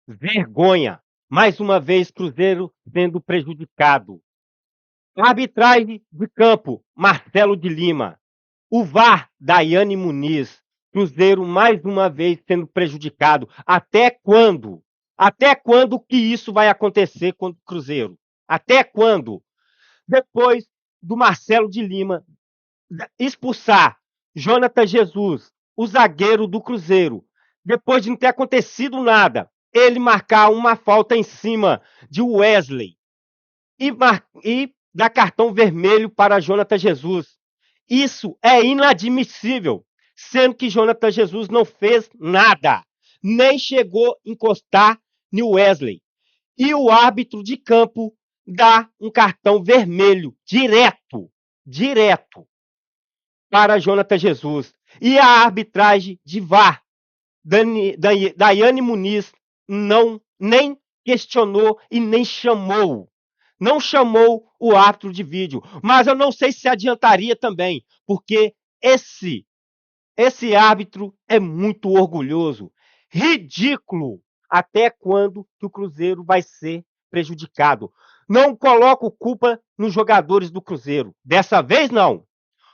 Vergonha. Mais uma vez, Cruzeiro sendo prejudicado. Arbitragem de campo, Marcelo de Lima. O VAR, Daiane Muniz. Cruzeiro mais uma vez sendo prejudicado. Até quando? Até quando que isso vai acontecer com o Cruzeiro? Até quando? Depois do Marcelo de Lima expulsar Jonathan Jesus, o zagueiro do Cruzeiro, depois de não ter acontecido nada, ele marcar uma falta em cima de Wesley e dar cartão vermelho para Jonathan Jesus. Isso é inadmissível, sendo que Jonathan Jesus não fez nada, nem chegou a encostar no Wesley. E o árbitro de campo dá um cartão vermelho direto para Jonathan Jesus. E a arbitragem de VAR, Daiane Muniz, não nem questionou e nem chamou. Não chamou o árbitro de vídeo. Mas eu não sei se adiantaria também, porque esse árbitro é muito orgulhoso. Ridículo! Até quando que o Cruzeiro vai ser prejudicado? Não coloco culpa nos jogadores do Cruzeiro. Dessa vez, não.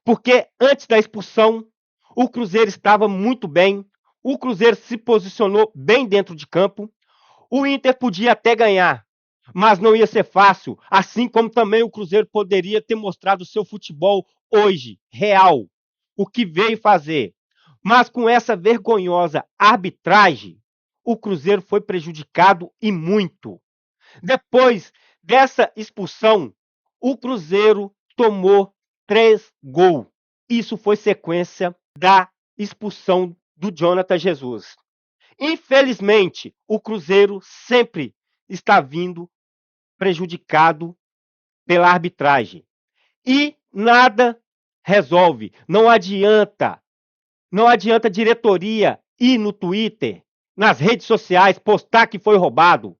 Porque antes da expulsão, o Cruzeiro estava muito bem. O Cruzeiro se posicionou bem dentro de campo. O Inter podia até ganhar, mas não ia ser fácil. Assim como também o Cruzeiro poderia ter mostrado seu futebol hoje, real. O que veio fazer. Mas com essa vergonhosa arbitragem, o Cruzeiro foi prejudicado e muito. Depois dessa expulsão, o Cruzeiro tomou 3 gols. Isso foi sequência da expulsão do Jonathan Jesus. Infelizmente, o Cruzeiro sempre está vindo prejudicado pela arbitragem. E nada resolve. Não adianta a diretoria ir no Twitter, nas redes sociais, postar que foi roubado.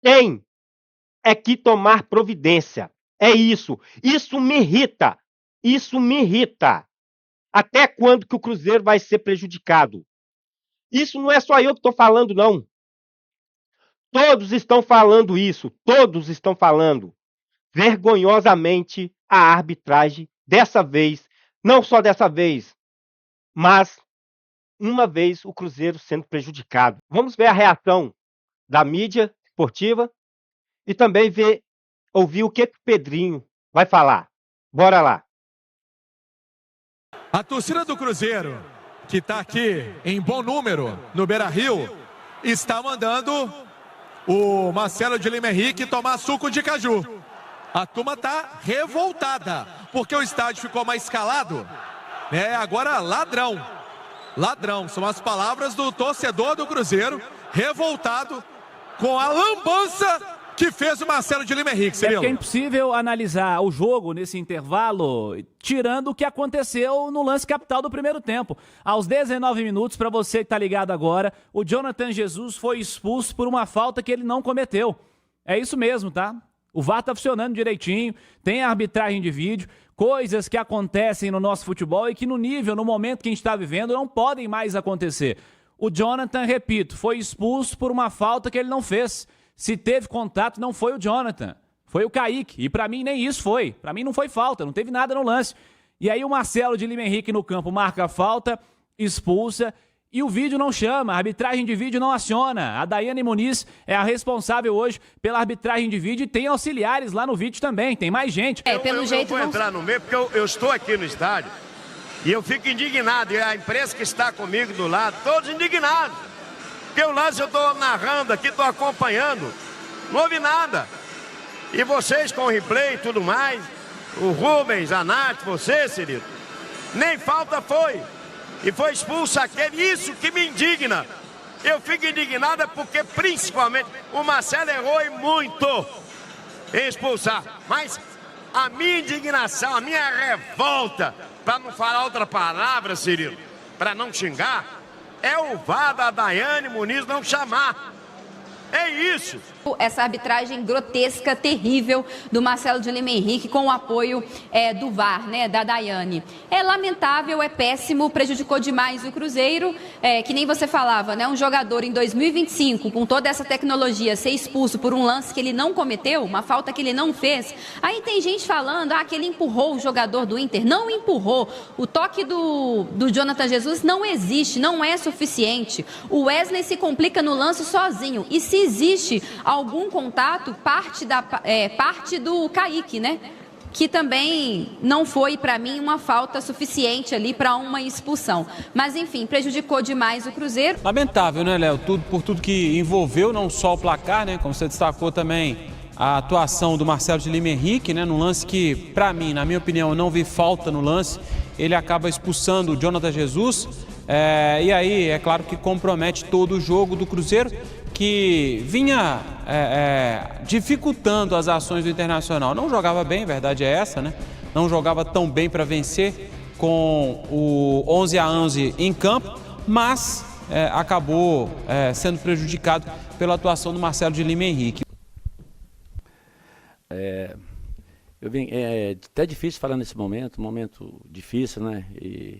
Tem que tomar providência. É isso. Isso me irrita. Até quando que o Cruzeiro vai ser prejudicado? Isso não é só eu que estou falando, não. Todos estão falando isso. Todos estão falando. Vergonhosamente, a arbitragem, dessa vez, não só dessa vez, mas uma vez o Cruzeiro sendo prejudicado. Vamos ver a reação da mídia esportiva e também ouvir o que o Pedrinho vai falar. Bora lá. A torcida do Cruzeiro, que está aqui em bom número no Beira-Rio, está mandando o Marcelo de Lima Henrique tomar suco de caju. A turma está revoltada, porque o estádio ficou mais calado. Agora ladrão. Ladrão, são as palavras do torcedor do Cruzeiro, revoltado com a lambança que fez o Marcelo de Lima Henrique. É porque é impossível analisar o jogo nesse intervalo, tirando o que aconteceu no lance capital do primeiro tempo. Aos 19 minutos, para você que está ligado agora, o Jonathan Jesus foi expulso por uma falta que ele não cometeu. É isso mesmo, tá? O VAR está funcionando direitinho, tem a arbitragem de vídeo, coisas que acontecem no nosso futebol e que no nível, no momento que a gente está vivendo, não podem mais acontecer. O Jonathan, repito, foi expulso por uma falta que ele não fez. Se teve contato, não foi o Jonathan, foi o Kaique. E pra mim nem isso foi. Pra mim não foi falta, não teve nada no lance. E aí o Marcelo de Lima Henrique no campo marca a falta, expulsa, e o vídeo não chama, a arbitragem de vídeo não aciona. A Daiane Muniz é a responsável hoje pela arbitragem de vídeo e tem auxiliares lá no vídeo também, tem mais gente. Pelo jeito eu vou entrar no meio porque eu estou aqui no estádio e eu fico indignado. E a imprensa que está comigo do lado, todos indignados. Porque o lance eu estou narrando aqui, estou acompanhando, não houve nada. E vocês com o replay e tudo mais, o Rubens, a Nath, você, Cirilo, nem falta foi. E foi expulso aquele, isso que me indigna. Eu fico indignada porque principalmente o Marcelo errou e muito em expulsar. Mas a minha indignação, a minha revolta, para não falar outra palavra, Cirilo, para não xingar, é o VAR da Daiane Muniz não chamar. É isso. Essa arbitragem grotesca, terrível do Marcelo de Lima Henrique com o apoio do VAR, né, da Daiane. É lamentável, é péssimo, prejudicou demais o Cruzeiro, que nem você falava, né, um jogador em 2025 com toda essa tecnologia ser expulso por um lance que ele não cometeu, uma falta que ele não fez. Aí tem gente falando que ele empurrou o jogador do Inter. Não empurrou. O toque do Jonathan Jesus não existe, não é suficiente. O Wesley se complica no lance sozinho. E se existe algum contato, parte do Kaique, né? Que também não foi, para mim, uma falta suficiente ali para uma expulsão. Mas, enfim, prejudicou demais o Cruzeiro. Lamentável, né, Léo? Por tudo que envolveu, não só o placar, né? Como você destacou também a atuação do Marcelo de Lima Henrique, né? Num lance que, para mim, na minha opinião, eu não vi falta no lance. Ele acaba expulsando o Jonathan Jesus. E aí, é claro que compromete todo o jogo do Cruzeiro, que vinha dificultando as ações do Internacional. Não jogava bem, a verdade é essa, né? Não jogava tão bem para vencer com o 11-11 em campo, mas acabou sendo prejudicado pela atuação do Marcelo de Lima Henrique. É até difícil falar nesse momento, um momento difícil, né? E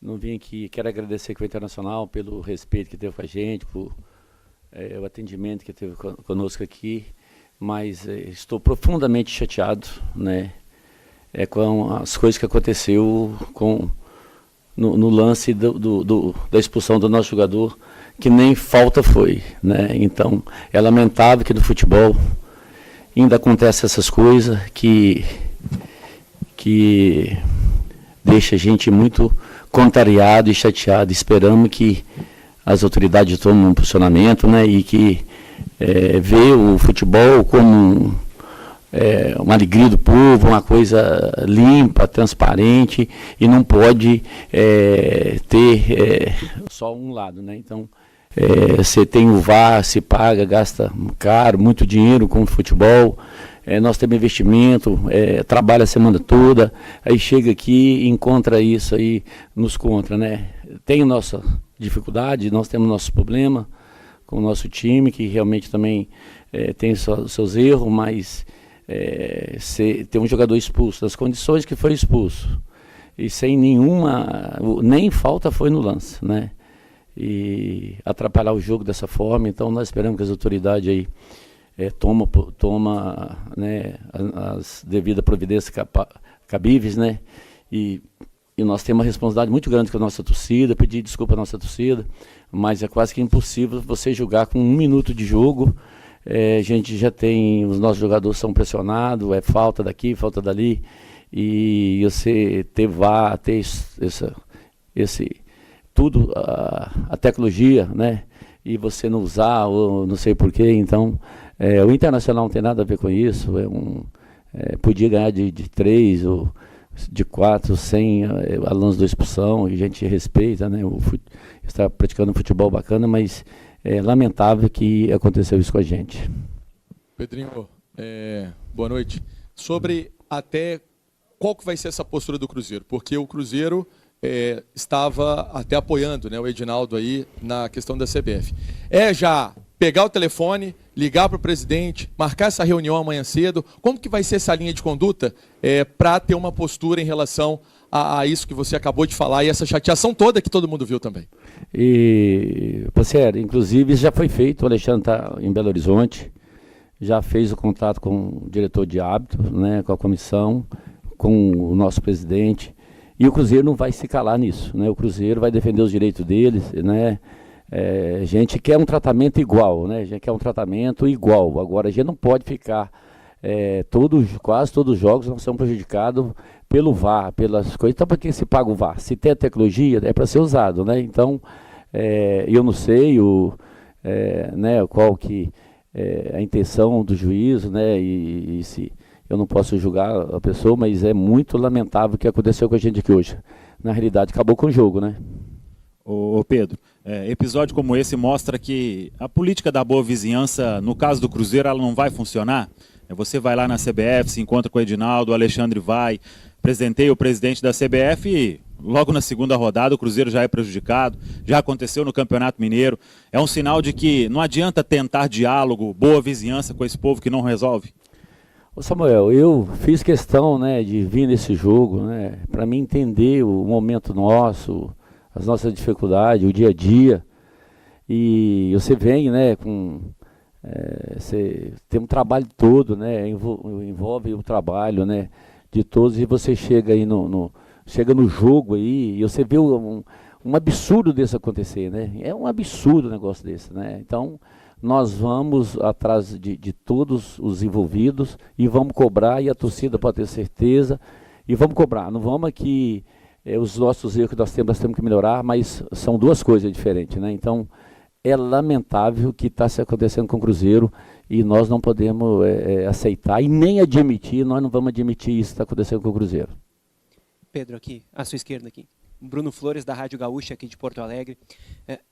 não vim aqui, quero agradecer aqui ao Internacional pelo respeito que teve com a gente, por o atendimento que teve conosco aqui, mas estou profundamente chateado, né, com as coisas que aconteceu no lance da expulsão do nosso jogador, que nem falta foi, né? Então é lamentável que no futebol ainda acontece essas coisas que deixa a gente muito contrariado e chateado. Esperamos que as autoridades tomem um posicionamento, né, e que vê o futebol como uma alegria do povo, uma coisa limpa, transparente, e não pode ter só um lado, né? Então, você tem o VAR, se paga, gasta caro, muito dinheiro com o futebol, nós temos investimento, trabalha a semana toda, aí chega aqui e encontra isso aí, nos contra, né? Tem nossa dificuldade, nós temos nosso problema com o nosso time, que realmente também tem seus erros, mas tem um jogador expulso, das condições que foi expulso, e sem nem falta foi no lance, né? E atrapalhar o jogo dessa forma. Então nós esperamos que as autoridades aí toma, né, as devidas providências cabíveis, né? E nós temos uma responsabilidade muito grande com a nossa torcida, pedir desculpa à nossa torcida, mas é quase que impossível você jogar com 1 minuto de jogo. A gente já tem, os nossos jogadores são pressionados, falta daqui, falta dali, e você ter tudo, a tecnologia, né? E você não usar, ou não sei porquê. Então, o Internacional não tem nada a ver com isso. Podia ganhar de 3 ou de 4 sem a lance da expulsão, e a gente respeita, né? Está praticando um futebol bacana, mas é lamentável que aconteceu isso com a gente. Pedrinho, boa noite. Sobre até qual que vai ser essa postura do Cruzeiro, porque o Cruzeiro estava até apoiando, né, o Edinaldo aí na questão da CBF. Já pegar o telefone, ligar para o presidente, marcar essa reunião amanhã cedo. Como que vai ser essa linha de conduta para ter uma postura em relação a isso que você acabou de falar e essa chateação toda que todo mundo viu também? Parceiro, inclusive já foi feito, o Alexandre está em Belo Horizonte, já fez o contato com o diretor de árbitros, né, com a comissão, com o nosso presidente, e o Cruzeiro não vai se calar nisso, né? O Cruzeiro vai defender os direitos deles, né? A gente quer um tratamento igual, né? A gente quer um tratamento igual. Agora, a gente não pode ficar, quase todos os jogos nós somos prejudicados pelo VAR, pelas coisas. Então, por que se paga o VAR? Se tem a tecnologia, é para ser usado, né? Então, eu não sei né, qual que é a intenção do juízo, né? E se eu não posso julgar a pessoa, mas é muito lamentável o que aconteceu com a gente aqui hoje. Na realidade, acabou com o jogo, né? Ô Pedro, episódio como esse mostra que a política da boa vizinhança, no caso do Cruzeiro, ela não vai funcionar. Você vai lá na CBF, se encontra com o Edinaldo, o Alexandre vai, presenteia o presidente da CBF e logo na segunda rodada o Cruzeiro já é prejudicado, já aconteceu no Campeonato Mineiro. É um sinal de que não adianta tentar diálogo, boa vizinhança com esse povo que não resolve? Ô Samuel, eu fiz questão, né, de vir nesse jogo, né, para mim entender o momento nosso, as nossas dificuldades, o dia a dia. E você vem, né, você tem um trabalho todo, né, envolve o trabalho, né, de todos, e você chega aí chega no jogo aí e você vê um absurdo desse acontecer, né? É um absurdo um negócio desse, né? Então, nós vamos atrás de todos os envolvidos e vamos cobrar, e a torcida pode ter certeza, e vamos cobrar. Não vamos aqui, os nossos erros que nós temos que melhorar, mas são duas coisas diferentes, né? Então, é lamentável o que está se acontecendo com o Cruzeiro e nós não podemos aceitar e nem admitir, nós não vamos admitir isso que está acontecendo com o Cruzeiro. Pedro, aqui, à sua esquerda aqui. Bruno Flores, da Rádio Gaúcha, aqui de Porto Alegre.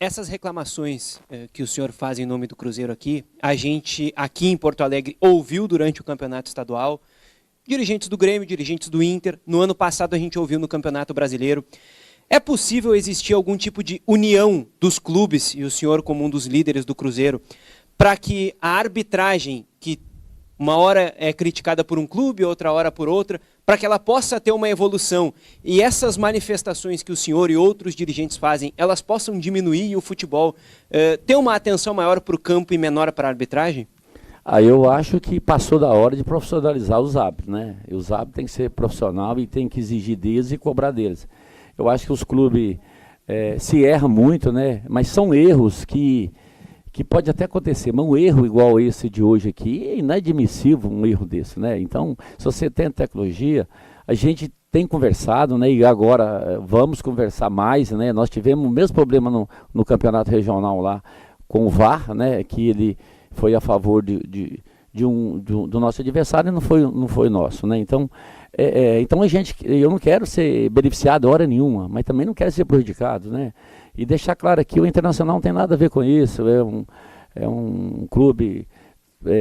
Essas reclamações que o senhor faz em nome do Cruzeiro aqui, a gente aqui em Porto Alegre ouviu durante o campeonato estadual, dirigentes do Grêmio, dirigentes do Inter. No ano passado a gente ouviu no Campeonato Brasileiro. É possível existir algum tipo de união dos clubes, e o senhor como um dos líderes do Cruzeiro, para que a arbitragem, que uma hora é criticada por um clube, outra hora por outra, para que ela possa ter uma evolução e essas manifestações que o senhor e outros dirigentes fazem, elas possam diminuir e o futebol ter uma atenção maior para o campo e menor para a arbitragem? Eu acho que passou da hora de profissionalizar os árbitros, né? E os árbitros têm que ser profissional e tem que exigir deles e cobrar deles. Eu acho que os clubes se erram muito, né? Mas são erros que pode até acontecer, mas um erro igual esse de hoje aqui é inadmissível, um erro desse, né? Então, se você tem tecnologia, a gente tem conversado, né? E agora vamos conversar mais, né? Nós tivemos o mesmo problema no campeonato regional lá com o VAR, né? Que ele foi a favor do nosso adversário e não foi nosso, né? Então, então eu não quero ser beneficiado hora nenhuma, mas também não quero ser prejudicado, né? E deixar claro aqui, o Internacional não tem nada a ver com isso, é um clube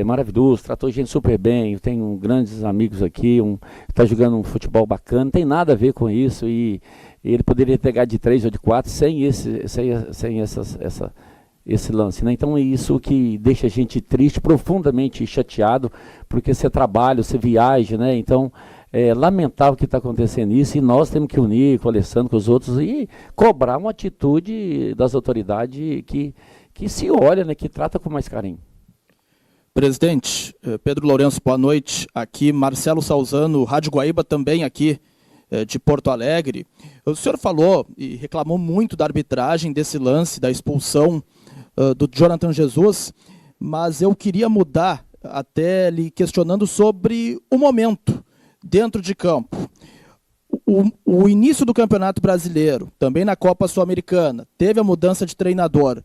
maravilhoso, tratou a gente super bem, eu tenho grandes amigos aqui, está jogando um futebol bacana, não tem nada a ver com isso, e ele poderia pegar de 3 ou de 4 sem esse lance, né? Então é isso que deixa a gente triste, profundamente chateado, porque você trabalha, você viaja, né? Então é lamentável o que está acontecendo isso, e nós temos que unir com o Alessandro, com os outros, e cobrar uma atitude das autoridades que se olha, né? Que trata com mais carinho. Presidente, Pedro Lourenço, boa noite. Aqui Marcelo Salzano, Rádio Guaíba, também aqui de Porto Alegre. O senhor falou e reclamou muito da arbitragem desse lance, da expulsão do Jonathan Jesus, mas eu queria mudar, até lhe questionando sobre o momento dentro de campo. O início do Campeonato Brasileiro, também na Copa Sul-Americana, teve a mudança de treinador.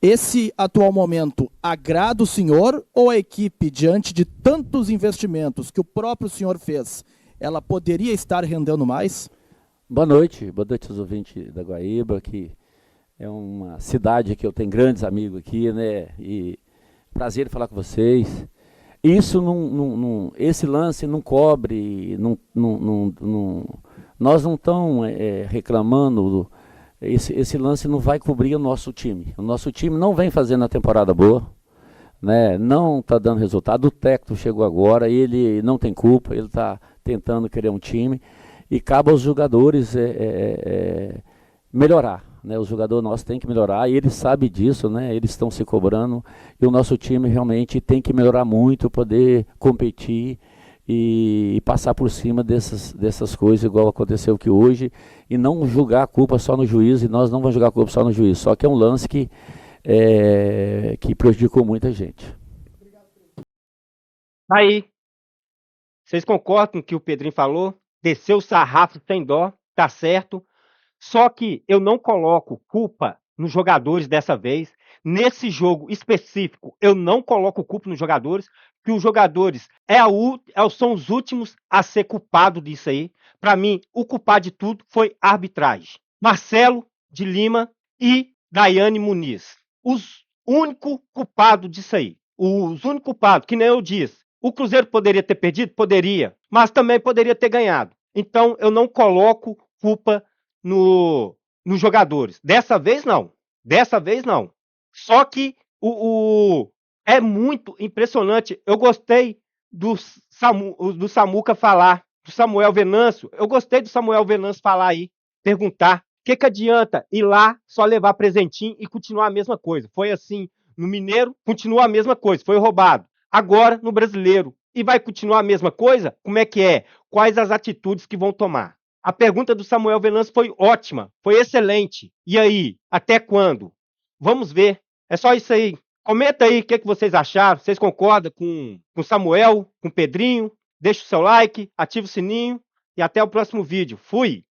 Esse atual momento agrada o senhor, ou a equipe, diante de tantos investimentos que o próprio senhor fez, ela poderia estar rendendo mais? Boa noite aos ouvintes da Guaíba, que é uma cidade que eu tenho grandes amigos aqui, né? E prazer falar com vocês. Isso esse lance não cobre, nós não estamos reclamando, esse lance não vai cobrir o nosso time. O nosso time não vem fazendo a temporada boa, né? Não está dando resultado. O técnico chegou agora, ele não tem culpa, ele está tentando criar um time e cabe aos jogadores melhorar. Né, os jogadores nossos têm que melhorar, e eles sabem disso, né, eles estão se cobrando, e o nosso time realmente tem que melhorar muito, poder competir e passar por cima dessas coisas, igual aconteceu aqui hoje, e não julgar a culpa só no juiz, e nós não vamos julgar a culpa só no juiz, só que é um lance que prejudicou muita gente. Aí, vocês concordam com o que o Pedrinho falou? Desceu o sarrafo sem dó, tá certo. Só que eu não coloco culpa nos jogadores dessa vez. Nesse jogo específico, eu não coloco culpa nos jogadores, porque os jogadores são os últimos a ser culpados disso aí. Para mim, o culpado de tudo foi a arbitragem. Marcelo de Lima e Daiane Muniz. Os únicos culpados disso aí. Os únicos culpados, que nem eu disse. O Cruzeiro poderia ter perdido? Poderia. Mas também poderia ter ganhado. Então, eu não coloco culpa nos jogadores. Dessa vez não. Dessa vez não. Só que é muito impressionante. Eu gostei do Samuca falar, do Samuel Venâncio. Eu gostei do Samuel Venâncio falar aí, perguntar o que adianta ir lá só levar presentinho e continuar a mesma coisa. Foi assim no Mineiro, continua a mesma coisa, foi roubado. Agora no Brasileiro. E vai continuar a mesma coisa? Como é que é? Quais as atitudes que vão tomar? A pergunta do Samuel Venâncio foi ótima, foi excelente. E aí, até quando? Vamos ver. É só isso aí. Comenta aí o que vocês acharam. Vocês concordam com o Samuel, com o Pedrinho? Deixa o seu like, ativa o sininho e até o próximo vídeo. Fui!